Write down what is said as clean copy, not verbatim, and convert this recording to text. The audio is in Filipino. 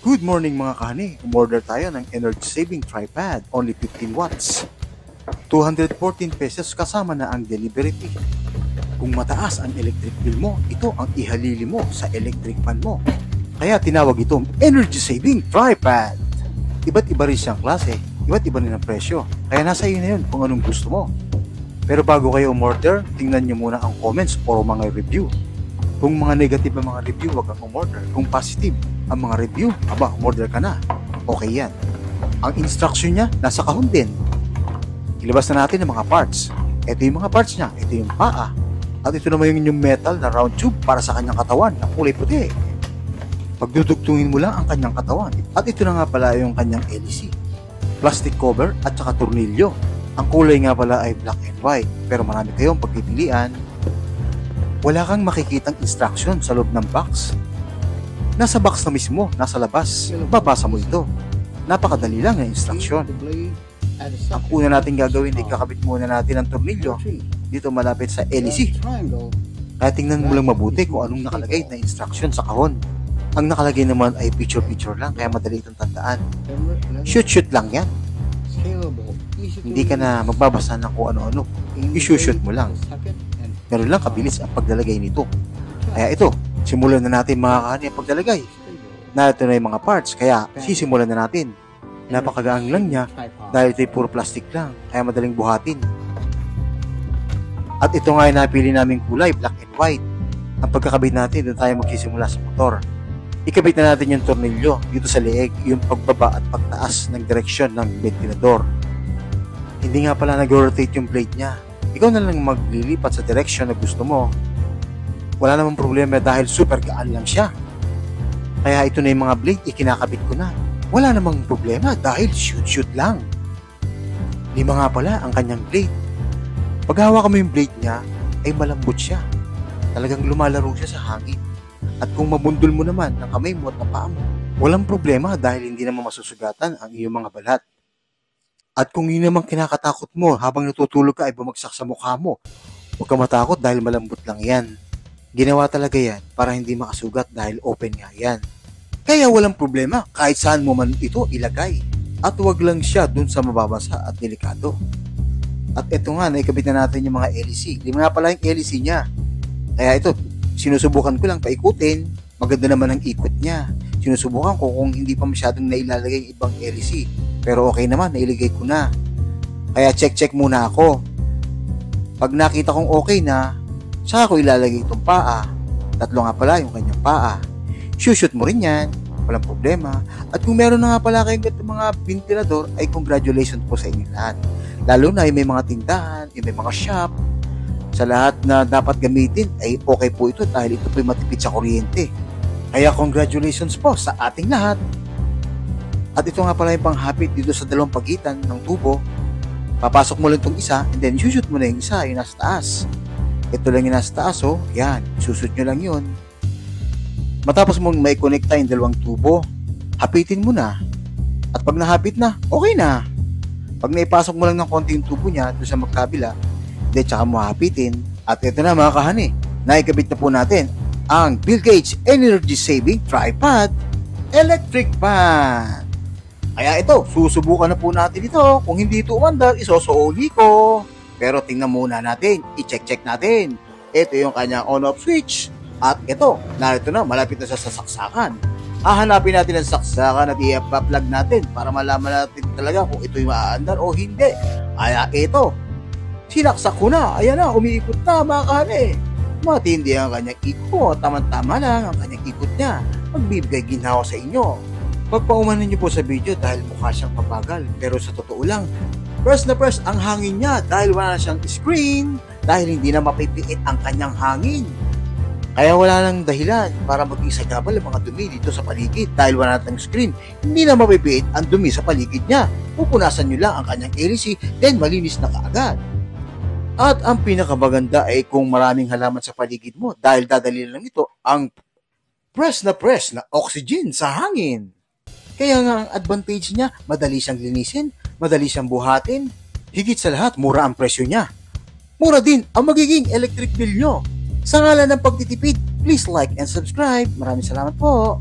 Good morning mga kahani. Umorder tayo ng energy saving tripod. Only 15 watts. 214 pesos kasama na ang delivery fee. Kung mataas ang electric bill mo, ito ang ihalili mo sa electric fan mo. Kaya tinawag itong energy saving tripod. Iba't iba rin siyang klase, iba't iba rin ang presyo. Kaya nasa iyo na yun kung anong gusto mo. Pero bago kayo umorder, tingnan nyo muna ang comments o mga review. Kung mga negative ang mga review, wag kang umorder. Kung positive ang mga review, umorder ka na. Okay yan. Ang instruction niya, nasa kahon din. Ilabas na natin ang mga parts. Ito yung mga parts niya. Ito yung paa. At ito naman yung metal na round tube para sa kanyang katawan na kulay puti. Pagdudugtungin mo lang ang kanyang katawan. At ito na nga pala yung kanyang LEC. Plastic cover at saka tornilyo. Ang kulay nga pala ay black and white. Pero marami kayong pagpipilian. Wala kang makikitang instruction sa loob ng box. Nasa box na mismo, nasa labas. Babasa mo ito. Napakadali lang ang instruction. Ang una natin gagawin ay kakabit muna natin ang tornilyo dito malapit sa LEC. Kaya tingnan mo lang mabuti kung anong nakalagay na instruction sa kahon. Ang nakalagay naman ay picture lang, kaya madali itong tandaan. Shoot lang yan. Hindi ka na magbabasa ng kung ano-ano. I-shoot mo lang. Pero lang kabilis ang paglalagay nito. Kaya ito, simulan na natin mga kahani ang paglalagay. Narito na yung mga parts, kaya sisimulan na natin. Napakagaang lang niya dahil ito ay puro plastic lang, kaya madaling buhatin. At ito nga ay napili naming kulay, black and white. Ang pagkakabit natin, doon tayo magsisimula sa motor. Ikabit na natin yung tornilyo dito sa leeg, yung pagbaba at pagtaas ng direksyon ng ventilador. Hindi nga pala nag-rotate yung blade niya. Ikaw na lang maglilipat sa direction na gusto mo. Wala namang problema dahil super gaan lang siya. Kaya ito na yung mga blade, ikinakabit ko na. Wala namang problema dahil shoot lang. 5 nga pala ang kanyang blade. Pag hawak mo yung blade niya, ay malambot siya. Talagang lumalaro siya sa hangin. At kung mabundol mo naman ng kamay mo at ng paa mo, walang problema dahil hindi naman masusugatan ang iyong mga balat. At kung yun namang kinakatakot mo habang natutulog ka ay bumagsak sa mukha mo, huwag ka matakot dahil malambot lang yan. Ginawa talaga yan para hindi makasugat dahil open nga yan. Kaya walang problema kahit saan mo man ito ilagay. At huwag lang siya dun sa mababasa at delikado. At ito nga, naikabit na natin yung mga LEC. 5 nga pala yung LEC niya. Kaya ito, sinusubukan ko lang paikutin. Maganda naman ang ikot niya. Sinusubukan ko kung hindi pa masyadong nailalagay yung ibang LEC. Pero okay naman, nailigay ko na. Kaya check muna ako. Pag nakita kong okay na, saka ko ilalagay itong paa. 3 nga pala yung kanyang paa. Shoot mo rin yan. Walang problema. At kung meron na nga pala kayong itong mga ventilador, ay congratulations po sa inyo lahat. Lalo na yung may mga tindahan, yung may mga shop. Sa lahat na dapat gamitin, ay okay po ito dahil ito po'y matipid sa kuryente. Kaya congratulations po sa ating lahat. At ito nga pala yung panghapit dito sa dalawang pagitan ng tubo. Papasok mo lang itong isa and then shoot mo na yung isa, yung nasa taas. Ito lang yung nasa taas, oh. Yan, susut nyo lang yun. Matapos mong may connecta yung dalawang tubo, hapitin mo na. At pag nahapit na, okay na. Pag naipasok mo lang ng konti yung tubo niya doon sa magkabila, then tsaka mo hapitin. At ito na mga kahani, naikabit na po natin ang Bill Gates Energy Saving Tripod Electric Fan. Kaya ito, susubukan na po natin ito. Kung hindi ito umandar, isosooli ko. Pero tingnan muna natin, i-check natin. Ito yung kanyang on-off switch. At ito, narito na, malapit na sa saksakan. Hahanapin natin ang saksakan at i-plug natin para malaman natin talaga kung ito'y maaandar o hindi. Kaya ito, sinaksak ko na. Ayan na, umiikot na mga kahani. Matindi ang kanyang ikot. Tama-tama lang ang kanyang ikot niya. Magbibigay ginhawa sa inyo. Pagpaumanan niyo po sa video dahil mukha siyang pabagal. Pero sa totoo lang, press na press ang hangin niya dahil wala na siyang screen, dahil hindi na mapipiit ang kanyang hangin. Kaya wala nang dahilan para maging sagabal ang mga dumi dito sa paligid dahil wala na screen. Hindi na mapipiit ang dumi sa paligid niya. Pupunasan niyo lang ang kanyang LEC, then malinis na kaagad. At ang pinakamaganda ay kung maraming halaman sa paligid mo dahil dadali lang ito ang press na oxygen sa hangin. Kaya nga ang advantage niya, madali siyang linisin, madali siyang buhatin. Higit sa lahat, mura ang presyo niya. Mura din ang magiging electric bill nyo. Sa ngalan ng pagtitipid, please like and subscribe. Maraming salamat po.